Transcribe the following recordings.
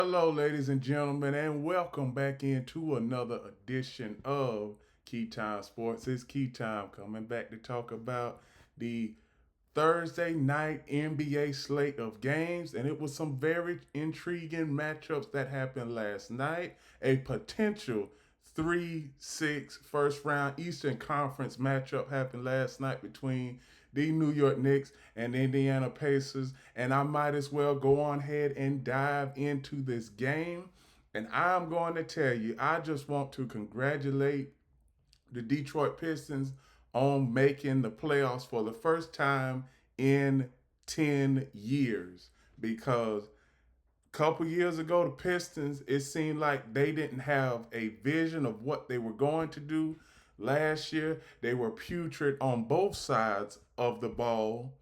Hello, ladies and gentlemen, and welcome back into another edition of Key Time Sports. It's Key Time coming back to talk about the Thursday night NBA slate of games, and it was some very intriguing matchups that happened last night. A potential 3-6 first round Eastern Conference matchup happened last night between the New York Knicks and Indiana Pacers, and I might as well go on ahead and dive into this game. And I'm going to tell you, I just want to congratulate the Detroit Pistons on making the playoffs for the first time in 10 years because a couple years ago the Pistons, it seemed like they didn't have a vision of what they were going to do. Last year they were putrid on both sides of the ball,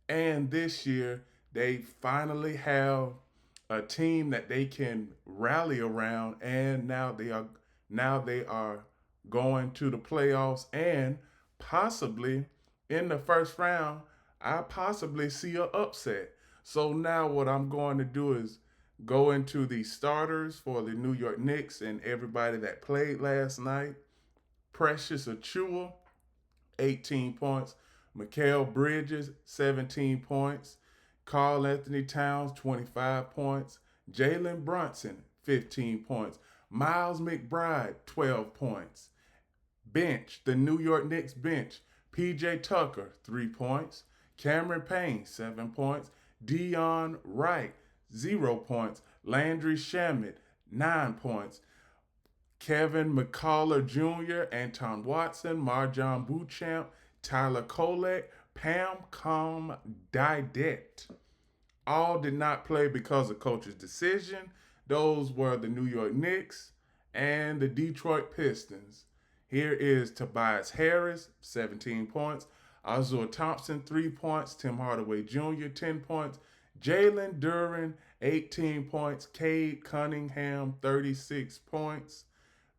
and this year they finally have a team that they can rally around, and now they are going to the playoffs, and possibly in the first round I possibly see an upset. So now what I'm going to do is go into the starters for the New York Knicks and everybody that played last night. Precious Achua, 18 points. Mikal Bridges, 17 points. Karl Anthony Towns, 25 points. Jalen Brunson, 15 points. Miles McBride, 12 points. Bench, the New York Knicks bench. PJ Tucker, 3 points. Cameron Payne, 7 points. Dion Wright, 0 points. Landry Shamet, 9 points. Kevin McCullough Jr., Anton Watson, Marjon Beauchamp, Tyler Kolek, Pam Com Didet. All did not play because of coach's decision. Those were the New York Knicks and the Detroit Pistons. Here is Tobias Harris, 17 points. Azur Thompson, 3 points. Tim Hardaway Jr., 10 points. Jalen Duren, 18 points. Cade Cunningham, 36 points.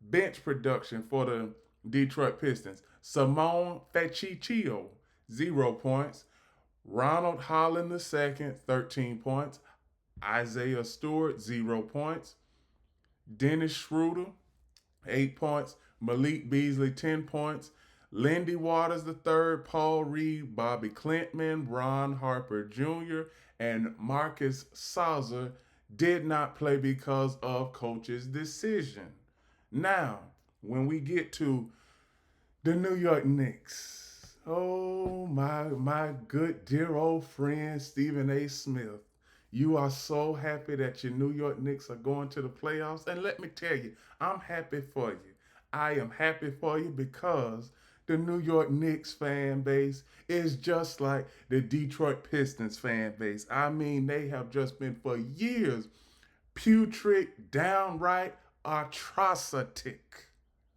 Bench production for the Detroit Pistons. Simone Feciccio, 0 points. Ronald Holland II, 13 points. Isaiah Stewart, 0 points. Dennis Schroeder, 8 points. Malik Beasley, 10 points. Lindy Waters III, Paul Reed, Bobby Clintman, Ron Harper Jr., and Marcus Sauzer did not play because of coach's decision. Now, when we get to the New York Knicks, oh my good dear old friend Stephen A. Smith, you are so happy that your New York Knicks are going to the playoffs, and let me tell you, I'm happy for you. I am happy for you because the New York Knicks fan base is just like the Detroit Pistons fan base. I mean, they have just been for years putrid, downright atrocity.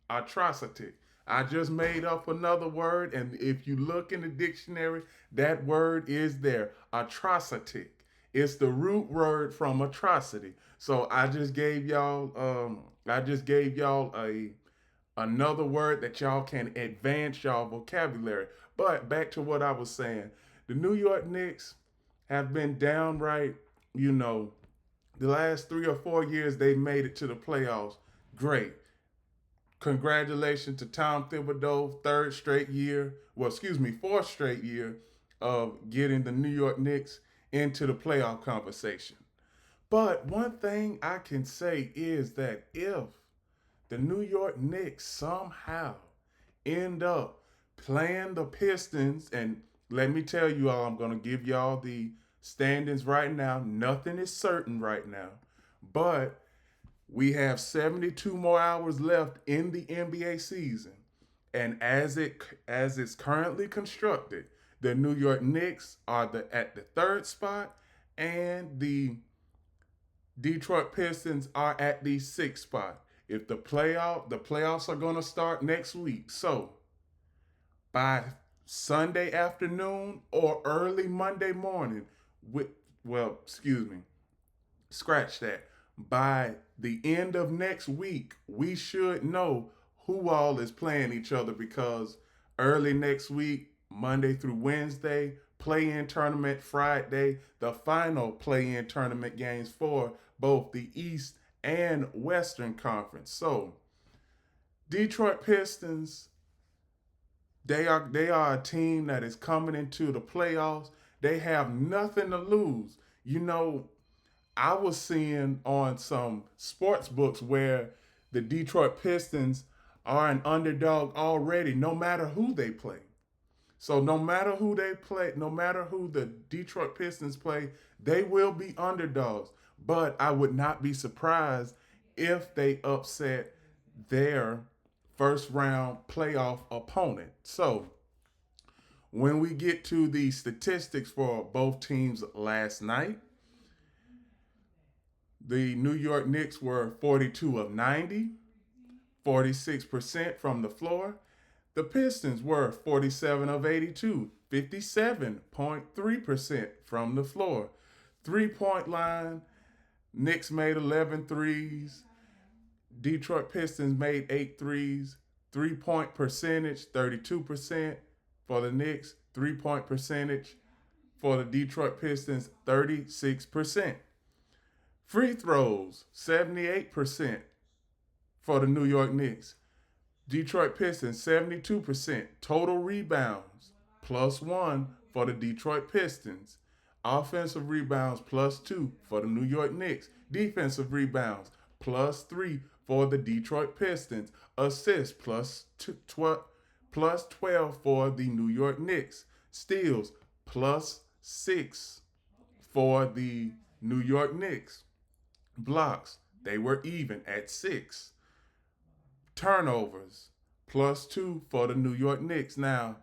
Atrocity. I just made up another word, and if you look in the dictionary, that word is there. Atrocity. It's the root word from atrocity. So I just gave y'all a another word that y'all can advance y'all vocabulary. But back to what I was saying. The New York Knicks have been downright, you know, the last 3 or 4 years they've made it to the playoffs. Great. Congratulations to Tom Thibodeau, third straight year, well, excuse me, fourth straight year of getting the New York Knicks into the playoff conversation. But one thing I can say is that if the New York Knicks somehow end up playing the Pistons, and let me tell you all, I'm going to give y'all the standings right now. Nothing is certain right now, but we have 72 more hours left in the NBA season. And as it's currently constructed, the New York Knicks are at the third spot, and the Detroit Pistons are at the sixth spot. If the playoffs are going to start next week. So by Sunday afternoon or early Monday morning, with well, excuse me, scratch that. By the end of next week, we should know who all is playing each other because early next week, Monday through Wednesday, play-in tournament Friday, the final play-in tournament games for both the East and Western Conference. So, Detroit Pistons, they are a team that is coming into the playoffs. They have nothing to lose. You know, I was seeing on some sports books where the Detroit Pistons are an underdog already, no matter who they play. So no matter who they play, no matter who the Detroit Pistons play, they will be underdogs. But I would not be surprised if they upset their first round playoff opponent. So when we get to the statistics for both teams last night, the New York Knicks were 42 of 90, 46% from the floor. The Pistons were 47 of 82, 57.3% from the floor. 3-point line, Knicks made 11 threes. Detroit Pistons made 8 threes. 3-point percentage, 32% for the Knicks. 3-point percentage for the Detroit Pistons, 36%. Free throws, 78% for the New York Knicks. Detroit Pistons, 72%. Total rebounds, +1 for the Detroit Pistons. Offensive rebounds, +2 for the New York Knicks. Defensive rebounds, +3 for the Detroit Pistons. Assists, +12 for the New York Knicks. Steals, +6 for the New York Knicks. Blocks, they were even at 6. Turnovers, +2 for the New York Knicks. Now,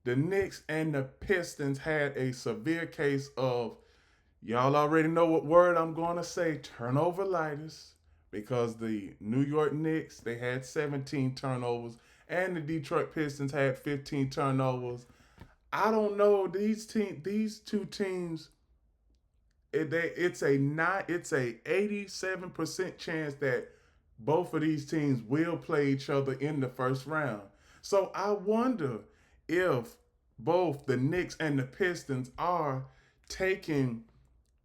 the Knicks and the Pistons had a severe case of, y'all already know what word I'm going to say, turnover-litis, because the New York Knicks, they had 17 turnovers, and the Detroit Pistons had 15 turnovers. I don't know, these two teams, it's a 87% chance that both of these teams will play each other in the first round. So I wonder if both the Knicks and the Pistons are taking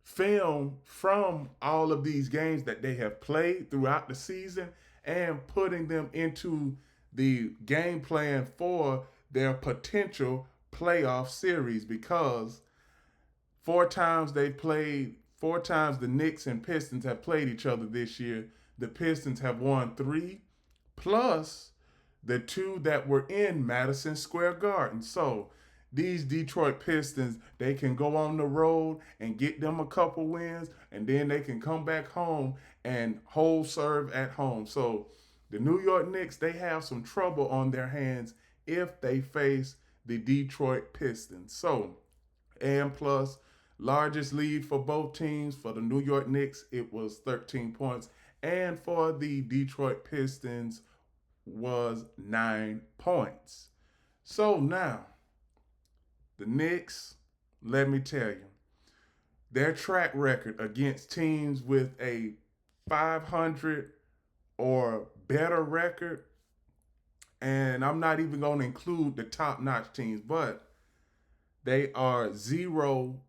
film from all of these games that they have played throughout the season and putting them into the game plan for their potential playoff series, because four times the Knicks and Pistons have played each other this year. The Pistons have won 3, plus the 2 that were in Madison Square Garden. So these Detroit Pistons, they can go on the road and get them a couple wins, and then they can come back home and hold serve at home. So the New York Knicks, they have some trouble on their hands if they face the Detroit Pistons. So, and plus, largest lead for both teams. For the New York Knicks, it was 13 points. And for the Detroit Pistons was 9 points. So now, the Knicks, let me tell you, their track record against teams with a 500 or better record, and I'm not even going to include the top-notch teams, but they are 0,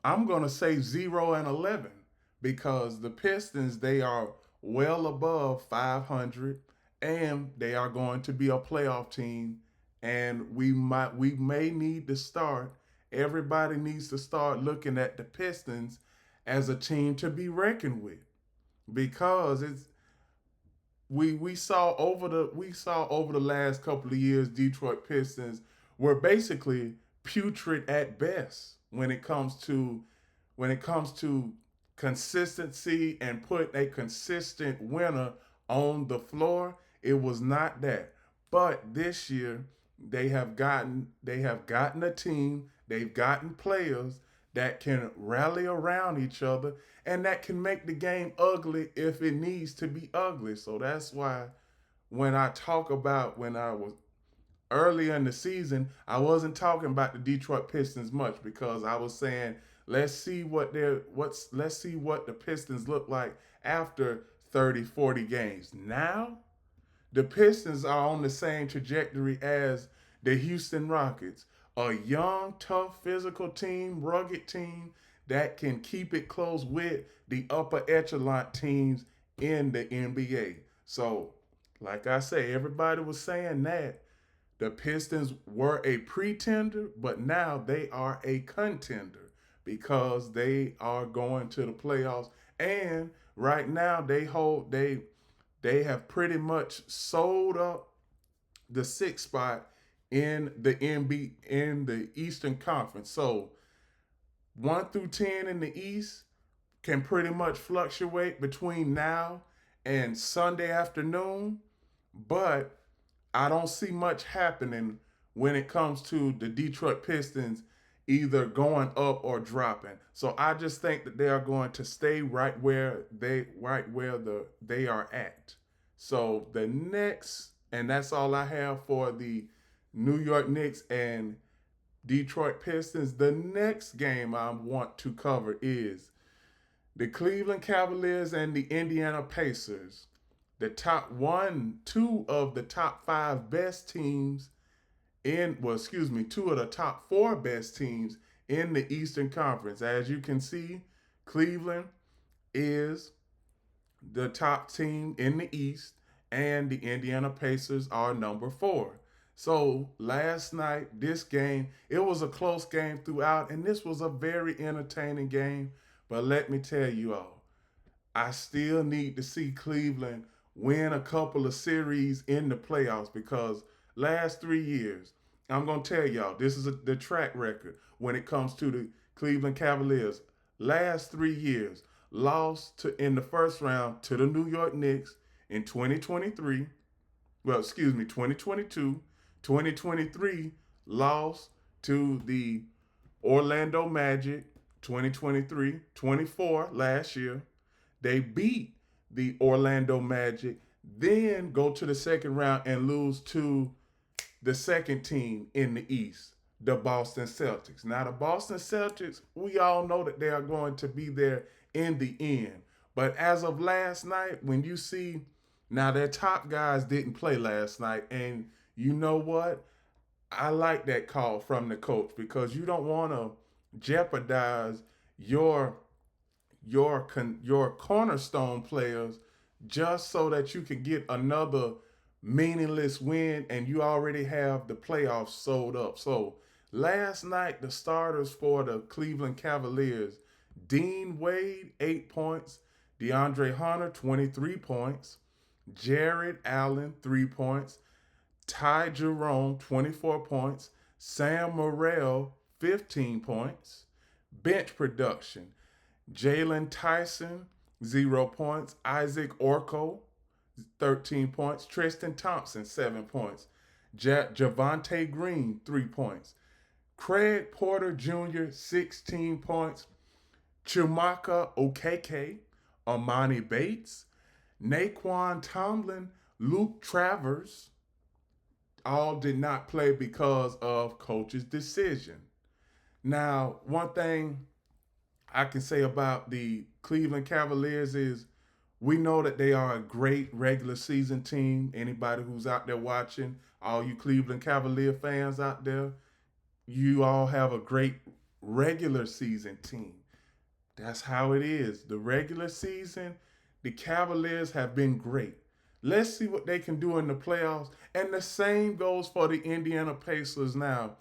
I'm going to say 0-11, because the Pistons, they are well above 500, and they are going to be a playoff team, and we may need to start, everybody needs to start looking at the Pistons as a team to be reckoned with, because we saw over the last couple of years, Detroit Pistons were basically putrid at best when it comes to consistency and put a consistent winner on the floor. It was not that. But this year they have gotten a team, they've gotten players that can rally around each other and that can make the game ugly if it needs to be ugly. So that's why when I was early in the season, I wasn't talking about the Detroit Pistons much, because I was saying, let's see what the Pistons look like after 30, 40 games. Now, the Pistons are on the same trajectory as the Houston Rockets, a young, tough, physical team, rugged team that can keep it close with the upper echelon teams in the NBA. So, like I say, everybody was saying that the Pistons were a pretender, but now they are a contender because they are going to the playoffs. And right now they have pretty much sold up the sixth spot in the NB in the Eastern Conference. So 1 through 10 in the East can pretty much fluctuate between now and Sunday afternoon, but I don't see much happening when it comes to the Detroit Pistons either going up or dropping. So I just think that they are going to stay right where they are at. So the next, and that's all I have for the New York Knicks and Detroit Pistons. The next game I want to cover is the Cleveland Cavaliers and the Indiana Pacers. The top one, two of the top five best teams two of the top four best teams in the Eastern Conference. As you can see, Cleveland is the top team in the East, and the Indiana Pacers are number four. So last night, this game, it was a close game throughout, and this was a very entertaining game. But let me tell you all, I still need to see Cleveland win a couple of series in the playoffs because last 3 years, I'm going to tell y'all, this is the track record when it comes to the Cleveland Cavaliers. Last 3 years, lost in the first round to the New York Knicks in 2023. Well, excuse me, 2022. 2023, lost to the Orlando Magic. 2023, 24 last year. They beat the Orlando Magic, then go to the second round and lose to the second team in the East, the Boston Celtics. Now, the Boston Celtics, we all know that they are going to be there in the end. But as of last night, when you see, now their top guys didn't play last night, and you know what? I like that call from the coach because you don't want to jeopardize your your cornerstone players just so that you can get another meaningless win and you already have the playoffs sold up. So last night the starters for the Cleveland Cavaliers, Dean Wade 8 points, DeAndre Hunter 23 points, Jared Allen 3 points, Ty Jerome 24 points, Sam Morrell 15 points. Bench production, Jalen Tyson, 0 points. Isaac Orko, 13 points. Tristan Thompson, 7 points. Javante Green, 3 points. Craig Porter Jr., 16 points. Chumaka Okeke, Amani Bates, Naquan Tomlin, Luke Travers, all did not play because of coach's decision. Now, one thing I can say about the Cleveland Cavaliers is we know that they are a great regular season team. Anybody who's out there watching, all you Cleveland Cavalier fans out there, you all have a great regular season team. That's how it is. The regular season, the Cavaliers have been great. Let's see what they can do in the playoffs. And the same goes for the Indiana Pacers now.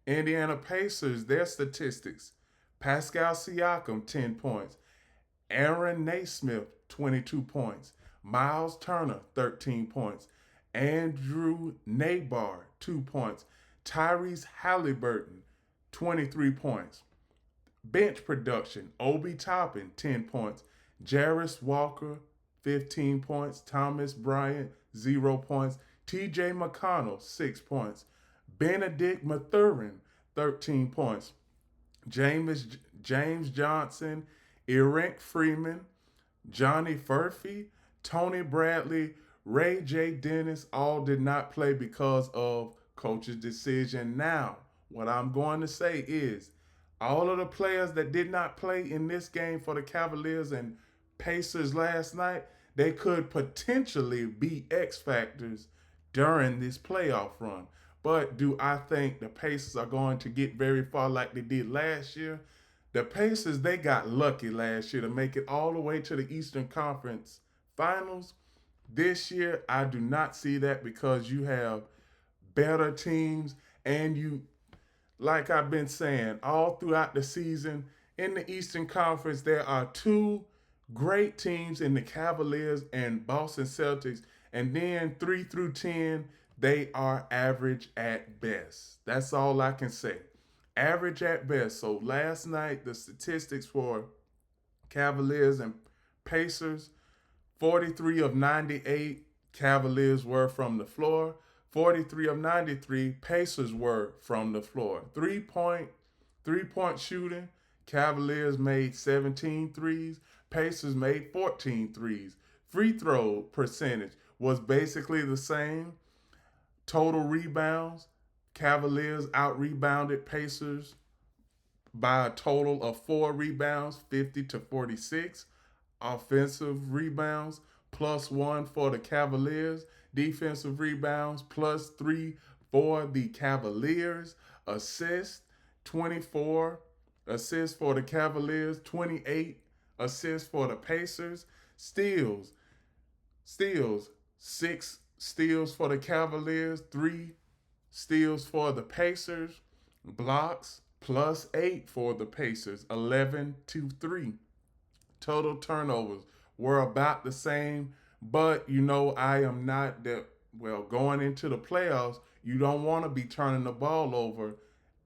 Indiana Pacers, their statistics. Pascal Siakam, 10 points. Aaron Naismith, 22 points. Miles Turner, 13 points. Andrew Nabar, 2 points. Tyrese Halliburton, 23 points. Bench production, Obi Toppin, 10 points. Jarris Walker, 15 points. Thomas Bryant, 0 points. TJ McConnell, 6 points. Benedict Mathurin, 13 points. James Johnson, Eric Freeman, Johnny Furphy, Tony Bradley, Ray J. Dennis all did not play because of coach's decision. Now, what I'm going to say is all of the players that did not play in this game for the Cavaliers and Pacers last night, they could potentially be X factors during this playoff run. But do I think the Pacers are going to get very far like they did last year? The Pacers, they got lucky last year to make it all the way to the Eastern Conference Finals. This year, I do not see that because you have better teams and you, like I've been saying, all throughout the season in the Eastern Conference, there are two great teams in the Cavaliers and Boston Celtics, and then 3 through 10, they are average at best. That's all I can say. Average at best. So last night, the statistics for Cavaliers and Pacers, 43 of 98 Cavaliers were from the floor. 43 of 93 Pacers were from the floor. Three-point shooting, Cavaliers made 17 threes. Pacers made 14 threes. Free throw percentage was basically the same. Total rebounds, Cavaliers out-rebounded Pacers by a total of 4 rebounds, 50-46. Offensive rebounds, +1 for the Cavaliers. Defensive rebounds, +3 for the Cavaliers. Assists, 24 assists for the Cavaliers, 28 assists for the Pacers. Steals, 6 steals for the Cavaliers, 3 steals for the Pacers. Blocks, +8 for the Pacers, 11-3. Total turnovers were about the same, but I am not that well going into the playoffs. You don't want to be turning the ball over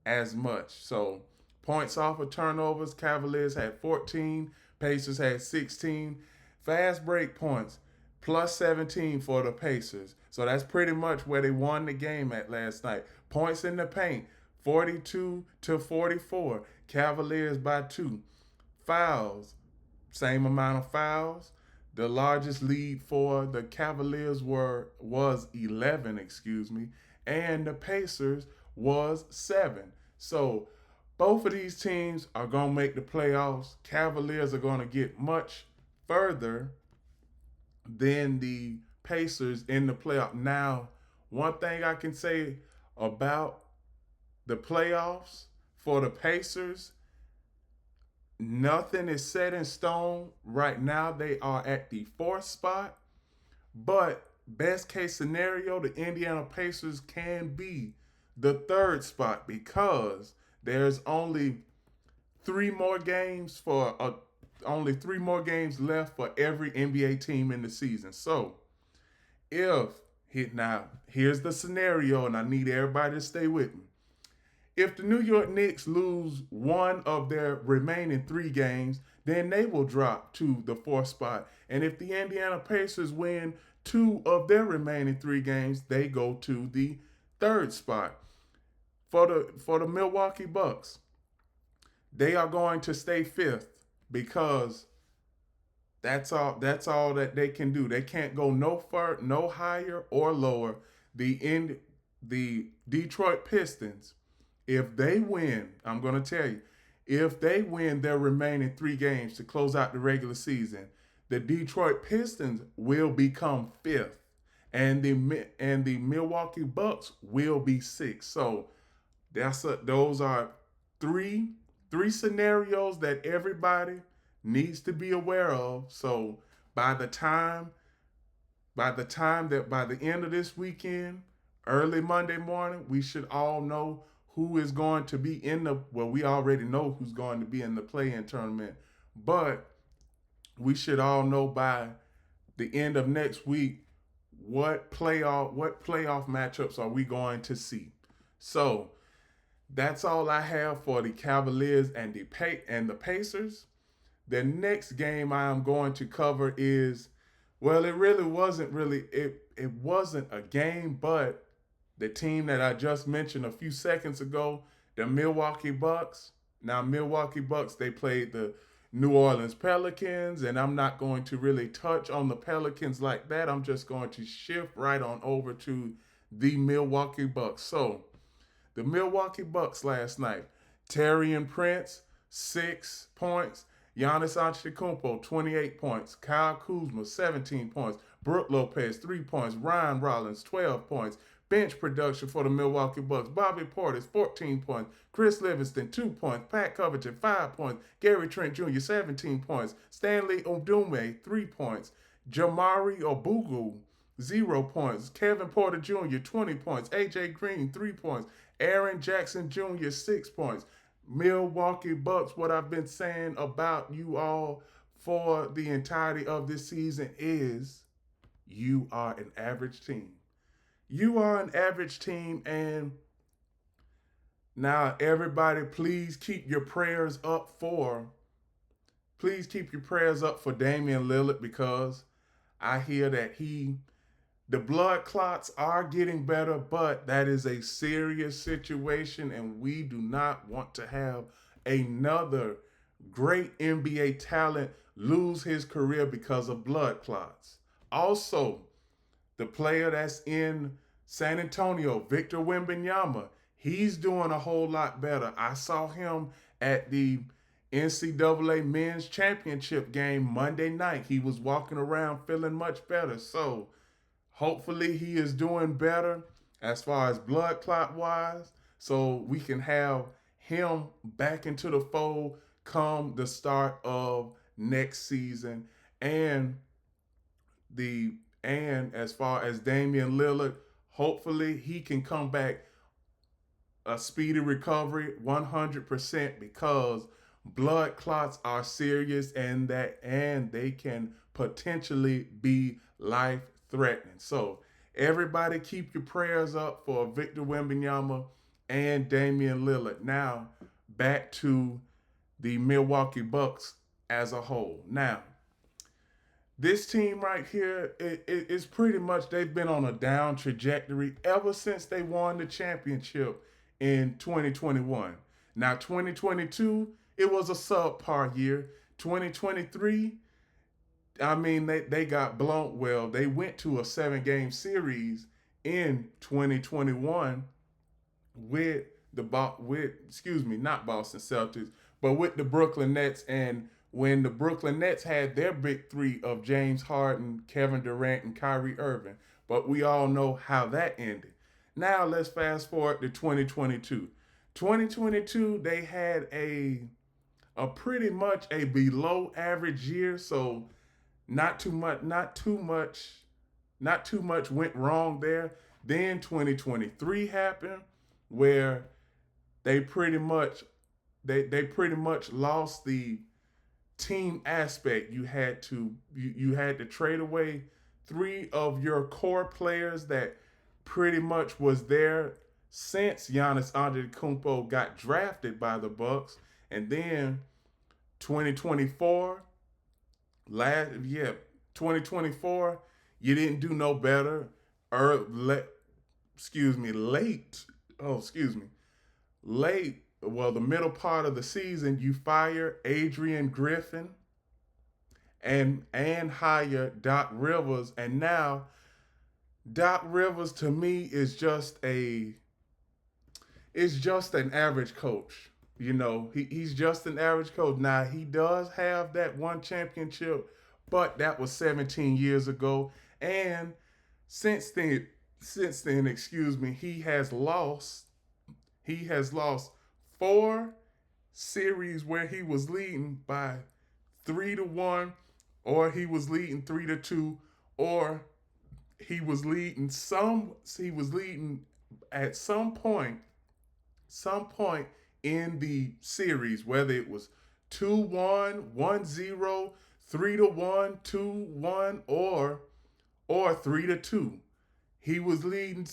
as much. So points off of turnovers, Cavaliers had 14, Pacers had 16. Fast break points, +17 for the Pacers. So that's pretty much where they won the game at last night. Points in the paint, 42-44. Cavaliers by 2. Fouls, same amount of fouls. The largest lead for the Cavaliers was 11, and the Pacers was 7. So both of these teams are going to make the playoffs. Cavaliers are going to get much further than the Pacers in the playoff. Now, one thing I can say about the playoffs for the Pacers, nothing is set in stone. Right now, they are at the 4th spot. But best case scenario, the Indiana Pacers can be the 3rd spot because there's only 3 more games left for every NBA team in the season. So, here's the scenario, and I need everybody to stay with me. If the New York Knicks lose one of their remaining 3 games, then they will drop to the 4th spot. And if the Indiana Pacers win 2 of their remaining 3 games, they go to the 3rd spot. For the Milwaukee Bucks, they are going to stay 5th because that's all that they can do. They can't go no higher or lower. The Detroit Pistons, if they win, I'm going to tell you, if they win their remaining 3 games to close out the regular season, the Detroit Pistons will become 5th, and the Milwaukee Bucks will be 6th. So those are three scenarios that everybody needs to be aware of. So by the end of this weekend, early Monday morning, we should all know who is going to be we already know who's going to be in the play-in tournament, but we should all know by the end of next week what playoff matchups are we going to see. So that's all I have for the Cavaliers and the Pacers. The next game I am going to cover is, it wasn't a game, but the team that I just mentioned a few seconds ago, the Milwaukee Bucks. Now, Milwaukee Bucks, they played the New Orleans Pelicans, and I'm not going to really touch on the Pelicans like that. I'm just going to shift right on over to the Milwaukee Bucks. So, the Milwaukee Bucks last night, Taurean Prince, 6 points. Giannis Antetokounmpo, 28 points. Kyle Kuzma, 17 points. Brook Lopez, 3 points. Ryan Rollins, 12 points. Bench production for the Milwaukee Bucks: Bobby Portis, 14 points. Chris Livingston, 2 points. Pat Covington, 5 points. Gary Trent Jr., 17 points. Stanley Odume, 3 points. Jamari Obugu, 0 points. Kevin Porter Jr., 20 points. AJ Green, 3 points. Aaron Jackson Jr., 6 points. Milwaukee Bucks, what I've been saying about you all for the entirety of this season is you are an average team. You are an average team, and now everybody, please keep your prayers up for Damian Lillard, because I hear that the blood clots are getting better, but that is a serious situation, and we do not want to have another great NBA talent lose his career because of blood clots. Also, the player that's in San Antonio, Victor Wembanyama, he's doing a whole lot better. I saw him at the NCAA Men's Championship game Monday night. He was walking around feeling much better. So hopefully he is doing better as far as blood clot wise, so we can have him back into the fold come the start of next season. And as far as Damian Lillard, hopefully he can come back a speedy recovery 100%, because blood clots are serious and they can potentially be life threatening. So everybody keep your prayers up for Victor Wembanyama and Damian Lillard. Now back to the Milwaukee Bucks as a whole. Now, this team right here is pretty much, they've been on a down trajectory ever since they won the championship in 2021. Now 2022, it was a subpar year. 2023, I mean, they got blown. Well, they went to a 7-game series in 2021 with not Boston Celtics, but with the Brooklyn Nets. And when the Brooklyn Nets had their big three of James Harden, Kevin Durant, and Kyrie Irving. But we all know how that ended. Now let's fast forward to 2022. 2022, they had a pretty much a below average year, so not too much went wrong there. Then 2023 happened, where they pretty much lost the team aspect. You had to trade away 3 of your core players that pretty much was there since Giannis Antetokounmpo got drafted by the Bucks. And then 2024, 2024, you didn't do no better. Late, well, the middle part of the season, you fire Adrian Griffin and hire Doc Rivers. And now Doc Rivers, to me, is just an average coach. You know, he's just an average coach. Now, he does have that one championship, but that was 17 years ago. And since then, he has lost 4 series where he was leading by 3-1, or he was leading 3-2, or he was leading at some point in the series, whether it was 2-1, 1-0, 3-1, 2-1, or 3-2. He was leading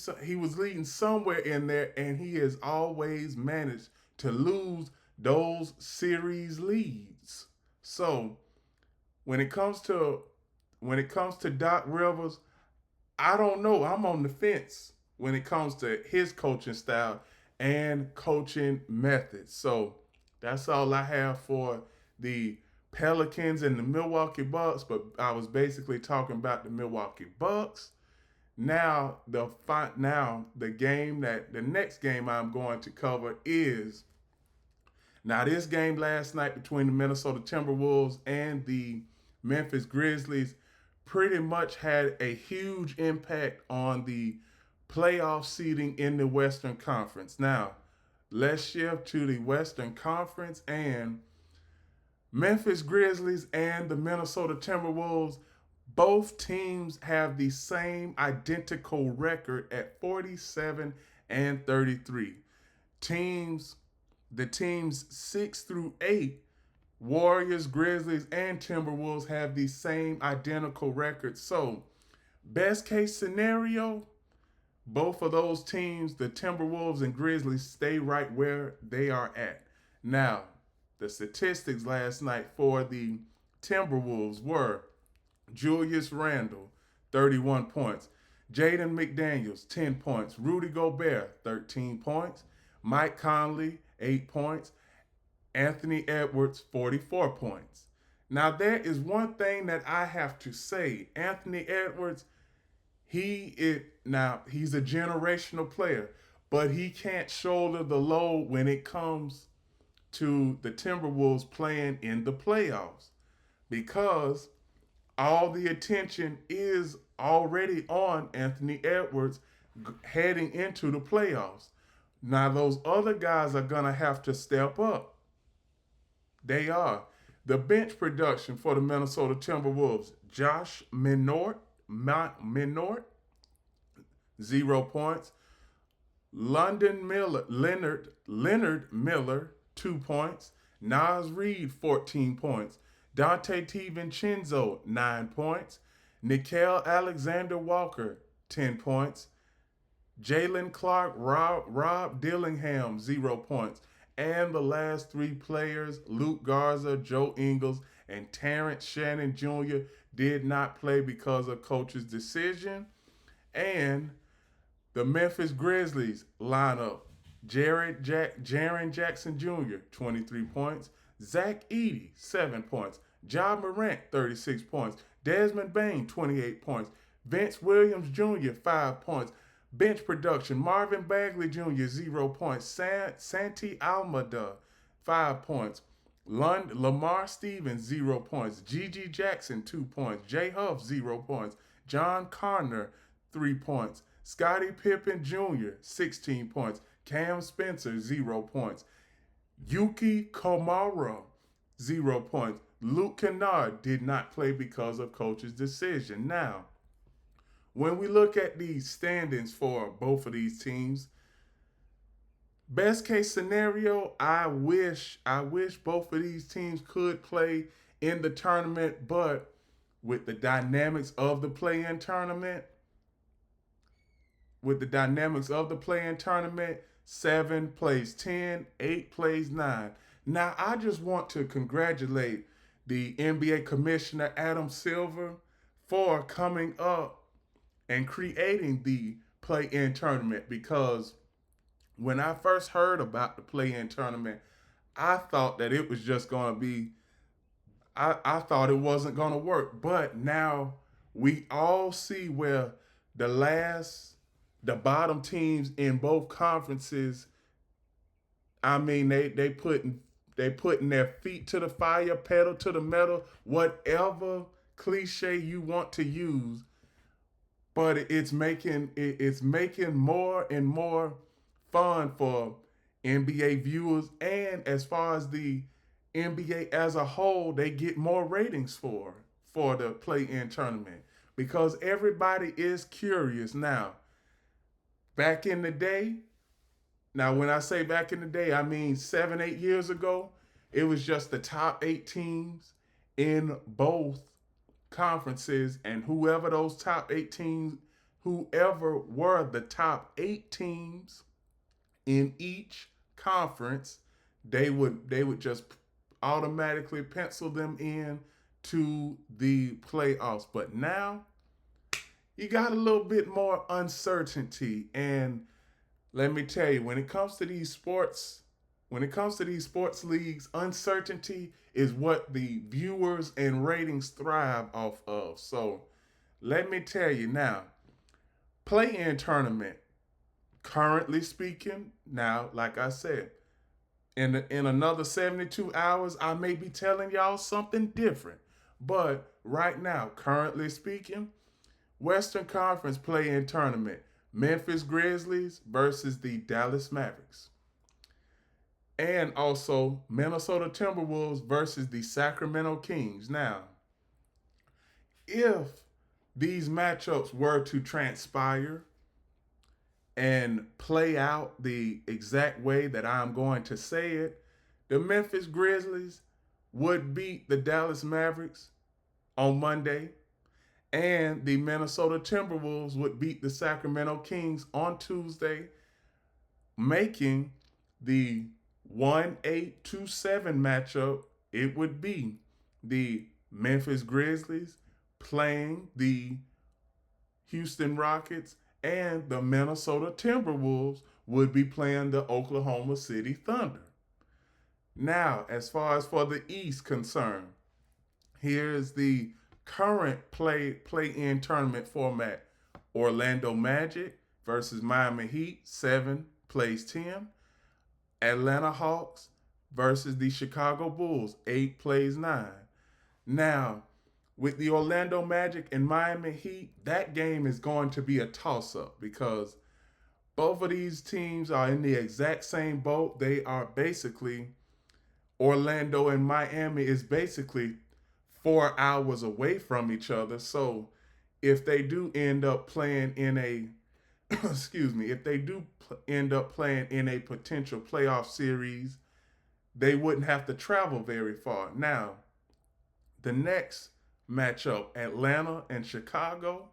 somewhere in there, and he has always managed to lose those series leads. So when it comes to Doc Rivers, I don't know. I'm on the fence when it comes to his coaching style and coaching methods. So that's all I have for the Pelicans and the Milwaukee Bucks, but I was basically talking about the Milwaukee Bucks. Now the next game I'm going to cover is this game last night between the Minnesota Timberwolves and the Memphis Grizzlies pretty much had a huge impact on the playoff seeding in the Western Conference. Now, let's shift to the Western Conference, and Memphis Grizzlies and the Minnesota Timberwolves, both teams have the same identical record at 47 and 33. Teams, the teams 6 through 8, Warriors, Grizzlies, and Timberwolves have the same identical record. So, best case scenario, both of those teams, the Timberwolves and Grizzlies, stay right where they are at. Now, the statistics last night for the Timberwolves were Julius Randle, 31 points. Jaden McDaniels, 10 points. Rudy Gobert, 13 points. Mike Conley, 8 points. Anthony Edwards, 44 points. Now, there is one thing that I have to say. Anthony Edwards, he's a generational player, but he can't shoulder the load when it comes to the Timberwolves playing in the playoffs, because all the attention is already on Anthony Edwards heading into the playoffs. Now, those other guys are going to have to step up. They are. The bench production for the Minnesota Timberwolves: Josh Minort, 0 points. Leonard Miller, 2 points. Naz Reid, 14 points. Dante DiVincenzo, 9 points. Nickeil Alexander-Walker, 10 points. Jalen Clark, Rob Dillingham, 0 points. And the last 3 players, Luke Garza, Joe Ingles, and Terrence Shannon Jr., did not play because of coach's decision. And the Memphis Grizzlies lineup: Jaren Jackson Jr., 23 points. Zach Edey, 7 points. Ja Morant, 36 points. Desmond Bane, 28 points. Vince Williams Jr., 5 points. Bench production: Marvin Bagley Jr., 0 points. Santi Almeida, 5 points. Lamar Stevens, 0 points. Gigi Jackson, 2 points. Jay Huff, 0 points. John Connor, 3 points. Scottie Pippen Jr., 16 points. Cam Spencer, 0 points. Yuki Komara, 0 points. Luke Kennard did not play because of coach's decision. Now, when we look at the standings for both of these teams, best case scenario, I wish both of these teams could play in the tournament, but with the dynamics of the play-in tournament, 7 plays 10, 8 plays 9. Now, I just want to congratulate the NBA Commissioner Adam Silver for coming up and creating the play-in tournament, because when I first heard about the play-in tournament, I thought that it was just going to be, I thought it wasn't going to work. But now we all see where the bottom teams in both conferences, they putting their feet to the fire, pedal to the metal, whatever cliche you want to use. But it's making more and more fun for NBA viewers, and as far as the NBA as a whole, they get more ratings for the play-in tournament, because everybody is curious now. Back in the day, now when I say back in the day, I mean 7-8 years ago, it was just the top 8 teams in both conferences, and whoever were the top 8 teams in each conference, they would just automatically pencil them in to the playoffs. But now you got a little bit more uncertainty, and let me tell you, when it comes to these sports leagues, uncertainty is what the viewers and ratings thrive off of. So let me tell you now, play-in tournament, currently speaking, now, like I said, in another 72 hours, I may be telling y'all something different. But right now, currently speaking, Western Conference play-in tournament: Memphis Grizzlies versus the Dallas Mavericks. And also Minnesota Timberwolves versus the Sacramento Kings. Now, if these matchups were to transpire and play out the exact way that I'm going to say it, the Memphis Grizzlies would beat the Dallas Mavericks on Monday, and the Minnesota Timberwolves would beat the Sacramento Kings on Tuesday, making the 1-8-2-7 matchup. It would be the Memphis Grizzlies playing the Houston Rockets, and the Minnesota Timberwolves would be playing the Oklahoma City Thunder. Now, as far as for the East concerned, here's the current play-in tournament format. Orlando Magic versus Miami Heat, 7 plays 10. Atlanta Hawks versus the Chicago Bulls, 8 plays 9. Now, with the Orlando Magic and Miami Heat, that game is going to be a toss-up because both of these teams are in the exact same boat. They are basically, Orlando and Miami is basically 4 hours away from each other. So if they do end up playing in a, excuse me, if they do end up playing in a potential playoff series, they wouldn't have to travel very far. Now, the next matchup, Atlanta and Chicago,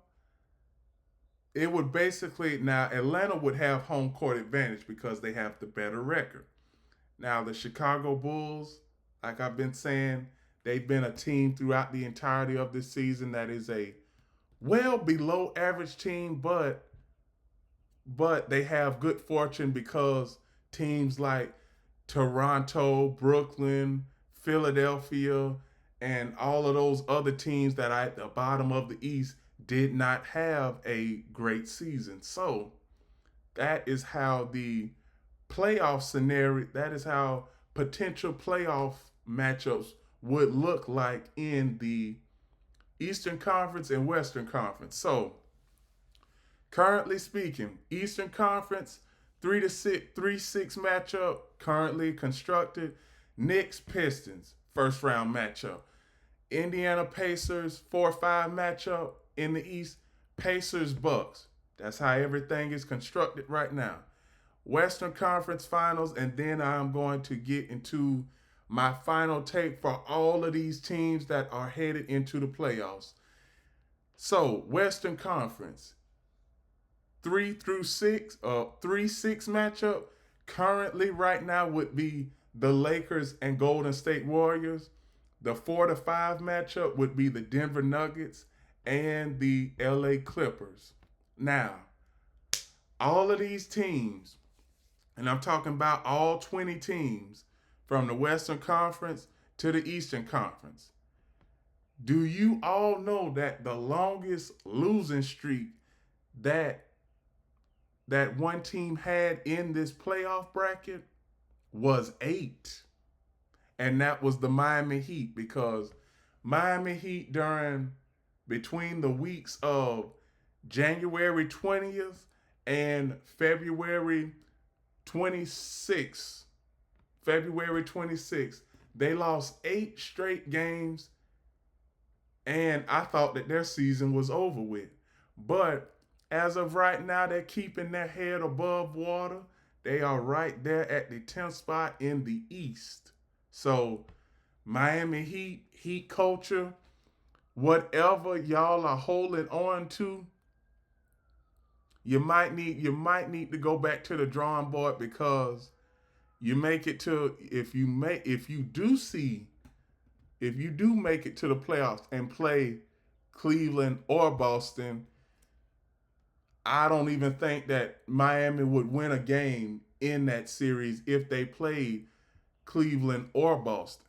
it would basically, now Atlanta would have home court advantage because they have the better record. Now the Chicago Bulls, like I've been saying, they've been a team throughout the entirety of this season that is a well below average team, but they have good fortune because teams like Toronto, Brooklyn, Philadelphia, and all of those other teams that are at the bottom of the East did not have a great season. So that is how the playoff scenario, that is how potential playoff matchups would look like in the Eastern Conference and Western Conference. So currently speaking, Eastern Conference 3-6 matchup currently constructed. Knicks Pistons first round matchup. Indiana Pacers 4-5 matchup in the East. Pacers Bucks. That's how everything is constructed right now. Western Conference Finals, and then I'm going to get into my final take for all of these teams that are headed into the playoffs. So, Western Conference 3-6 matchup currently right now would be the Lakers and Golden State Warriors. The 4-5 matchup would be the Denver Nuggets and the LA Clippers. Now, all of these teams, and I'm talking about all 20 teams from the Western Conference to the Eastern Conference. Do you all know that the longest losing streak that one team had in this playoff bracket was 8? And that was the Miami Heat, because Miami Heat between the weeks of January 20th and February 26th, they lost 8 straight games, and I thought that their season was over with. But as of right now, they're keeping their head above water. They are right there at the 10th spot in the East. So Miami Heat culture, whatever y'all are holding on to, you might need to go back to the drawing board, because you make it to, if you do make it to the playoffs and play Cleveland or Boston, I don't even think that Miami would win a game in that series if they played Cleveland or Boston.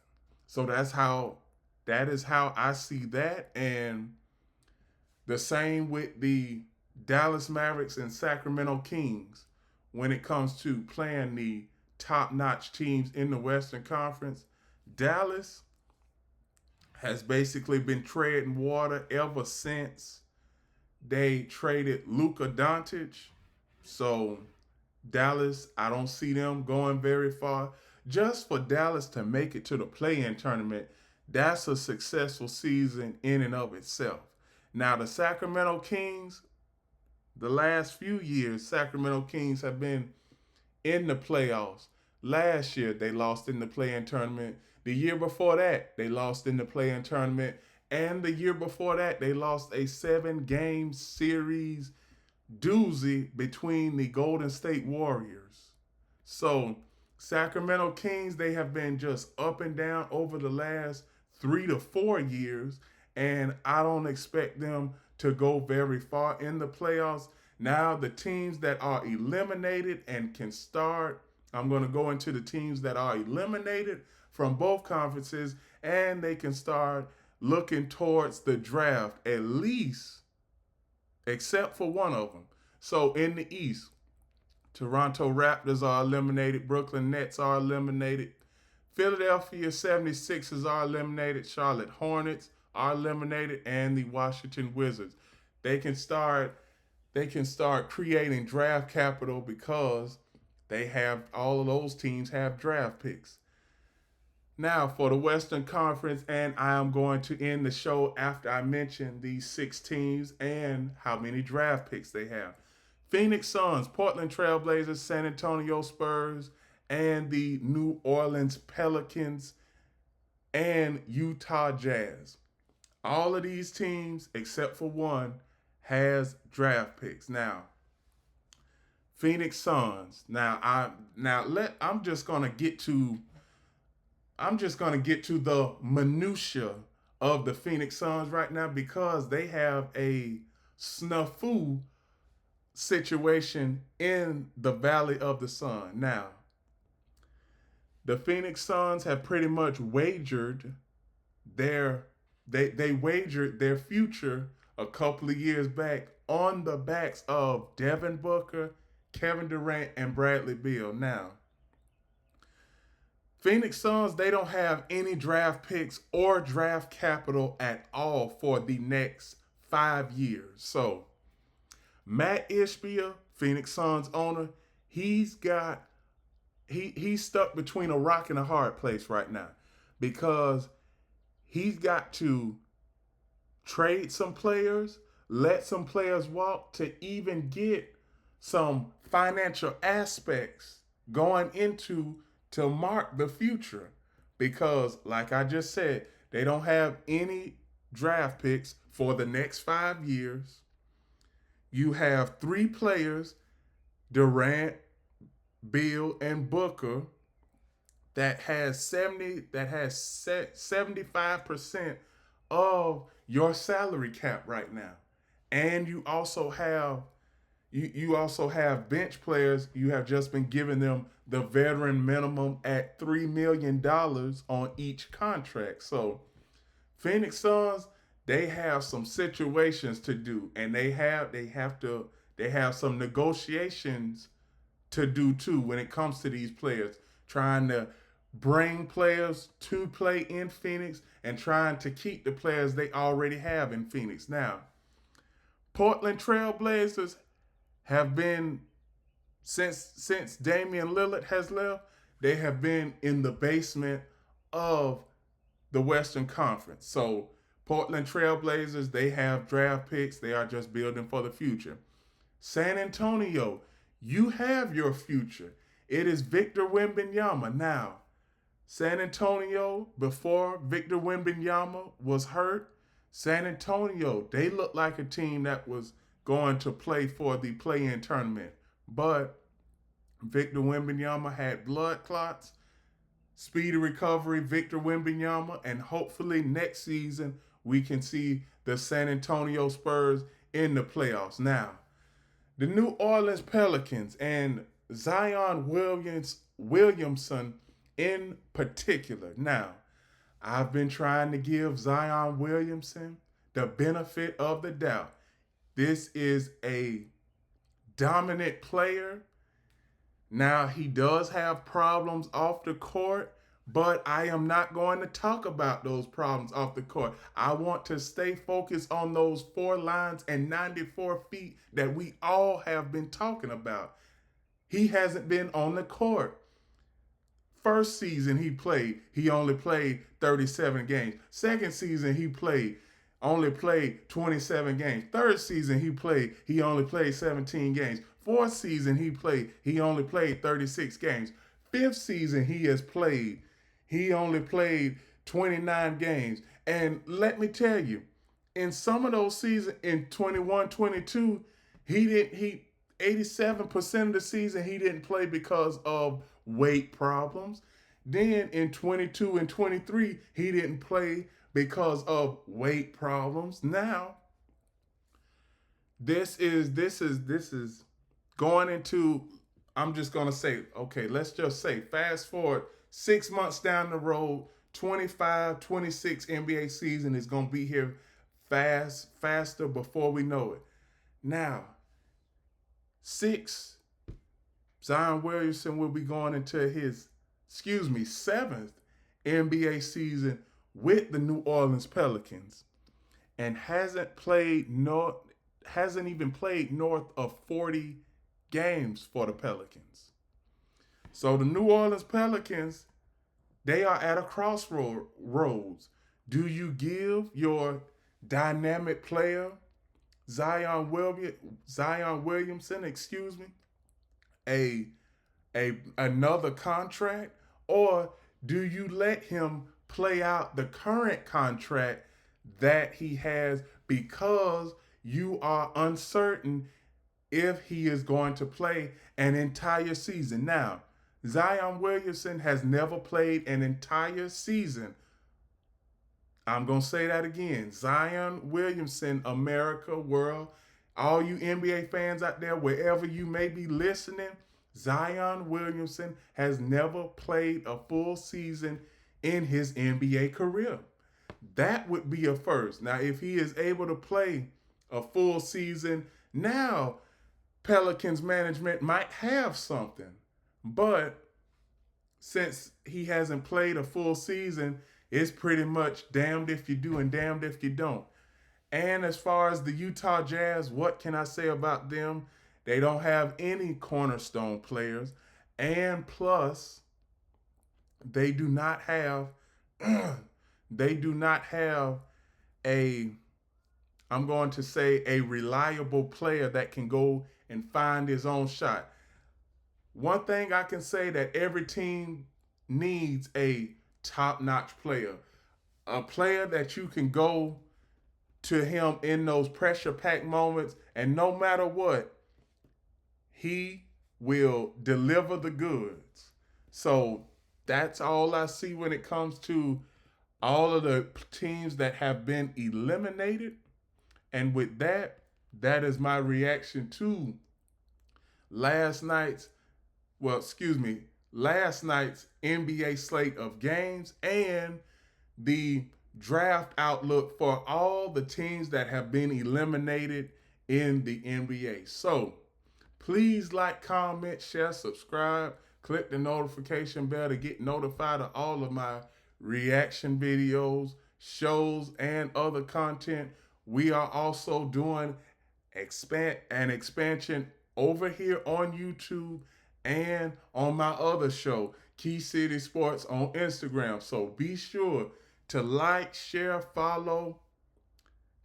So that is how I see that. And the same with the Dallas Mavericks and Sacramento Kings when it comes to playing the top-notch teams in the Western Conference. Dallas has basically been treading water ever since they traded Luka Doncic So Dallas, I don't see them going very far. Just for Dallas to make it to the play-in tournament, that's a successful season in and of itself. Now the Sacramento Kings, the last few years, Sacramento Kings have been in the playoffs. Last year, they lost in the play-in tournament. The year before that, they lost in the play-in tournament. And the year before that, they lost a 7-game series doozy between the Golden State Warriors. So, Sacramento Kings, they have been just up and down over the last 3 to 4 years. And I don't expect them to go very far in the playoffs. Now, the teams that are eliminated and can start, I'm going to go into the teams that are eliminated from both conferences, and they can start looking towards the draft, at least, except for one of them. So, in the East, Toronto Raptors are eliminated, Brooklyn Nets are eliminated, Philadelphia 76ers are eliminated, Charlotte Hornets are eliminated, and the Washington Wizards. They can start creating draft capital because they have all of those teams have draft picks. Now for the Western Conference, and I am going to end the show after I mention these 6 teams and how many draft picks they have. Phoenix Suns, Portland Trailblazers, San Antonio Spurs, and the New Orleans Pelicans and Utah Jazz. All of these teams, except for one, has draft picks. Now, Phoenix Suns. I'm just gonna get to the minutia of the Phoenix Suns right now because they have a snafu situation in the Valley of the Sun. Now, the Phoenix Suns have pretty much wagered they wagered their future a couple of years back on the backs of Devin Booker, Kevin Durant, and Bradley Beal. Now, Phoenix Suns, they don't have any draft picks or draft capital at all for the next 5 years. So, Matt Ishbia, Phoenix Suns owner, he's stuck between a rock and a hard place right now because he's got to trade some players, let some players walk to even get some financial aspects going into to mark the future. Because, like I just said, they don't have any draft picks for the next 5 years. You have 3 players, Durant, Beal, and Booker, that has 75% of your salary cap right now. And you also have bench players. You have just been giving them the veteran minimum at $3 million on each contract. So Phoenix Suns, they have some situations to do, and they have some negotiations to do too when it comes to these players, trying to bring players to play in Phoenix and trying to keep the players they already have in Phoenix. Now, Portland Trailblazers have been since Damian Lillard has left, they have been in the basement of the Western Conference. So Portland Trailblazers, they have draft picks. They are just building for the future. San Antonio, you have your future. It is Victor Wembanyama. Now, San Antonio, before Victor Wembanyama was hurt, San Antonio, they looked like a team that was going to play for the play-in tournament. But Victor Wembanyama had blood clots. Speedy recovery, Victor Wembanyama, and hopefully next season we can see the San Antonio Spurs in the playoffs. Now, the New Orleans Pelicans and Zion Williamson in particular. Now, I've been trying to give Zion Williamson the benefit of the doubt. This is a dominant player. Now, he does have problems off the court, But I am not going to talk about those problems off the court. I want to stay focused on those 4 lines and 94 feet that we all have been talking about. He hasn't been on the court. First season he only played 37 games. Second season only played 27 games. Third season he only played 17 games. Fourth season he only played 36 games. Fifth season he only played 29 games. And let me tell you, in some of those seasons in 21, 22, he 87% of the season he didn't play because of weight problems. Then in 22 and 23, he didn't play because of weight problems. Now, this is going into, I'm just going to say, okay, let's just say fast forward 6 months down the road, 25, 26 NBA season is going to be here faster before we know it. Now, 6, Zion Williamson will be going into his, 7th NBA season with the New Orleans Pelicans and hasn't even played north of 40 games for the Pelicans. So the New Orleans Pelicans, they are at a crossroads. Do you give your dynamic player Zion Williamson, a another contract, or do you let him play out the current contract that he has because you are uncertain if he is going to play an entire season? Now, Zion Williamson has never played an entire season. I'm going to say that again. Zion Williamson, America, world, all you NBA fans out there, wherever you may be listening, Zion Williamson has never played a full season in his NBA career. That would be a first. Now, if he is able to play a full season, now Pelicans management might have something. But since he hasn't played a full season, it's pretty much damned if you do and damned if you don't. And as far as the Utah Jazz, what can I say about them? They don't have any cornerstone players. And plus, they do not have they do not have a, I'm going to say, a reliable player that can go and find his own shot. One thing I can say that every team needs a top-notch player. A player that you can go to him in those pressure-packed moments, and no matter what, he will deliver the goods. So that's all I see when it comes to all of the teams that have been eliminated. And with that, that is my reaction to last night's, last night's NBA slate of games and the draft outlook for all the teams that have been eliminated in the NBA. So please like, comment, share, subscribe, click the notification bell to get notified of all of my reaction videos, shows, and other content. We are also doing expansion over here on YouTube and on my other show, Key City Sports, on Instagram. So be sure to like, share, follow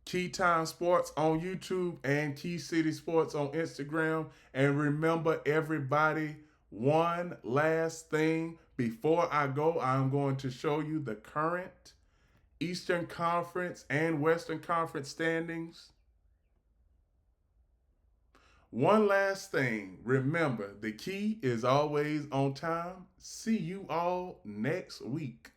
Key Time Sports on YouTube and Key City Sports on Instagram. And remember, everybody, one last thing. Before I go, I'm going to show you the current Eastern Conference and Western Conference standings. One last thing. Remember, the key is always on time. See you all next week.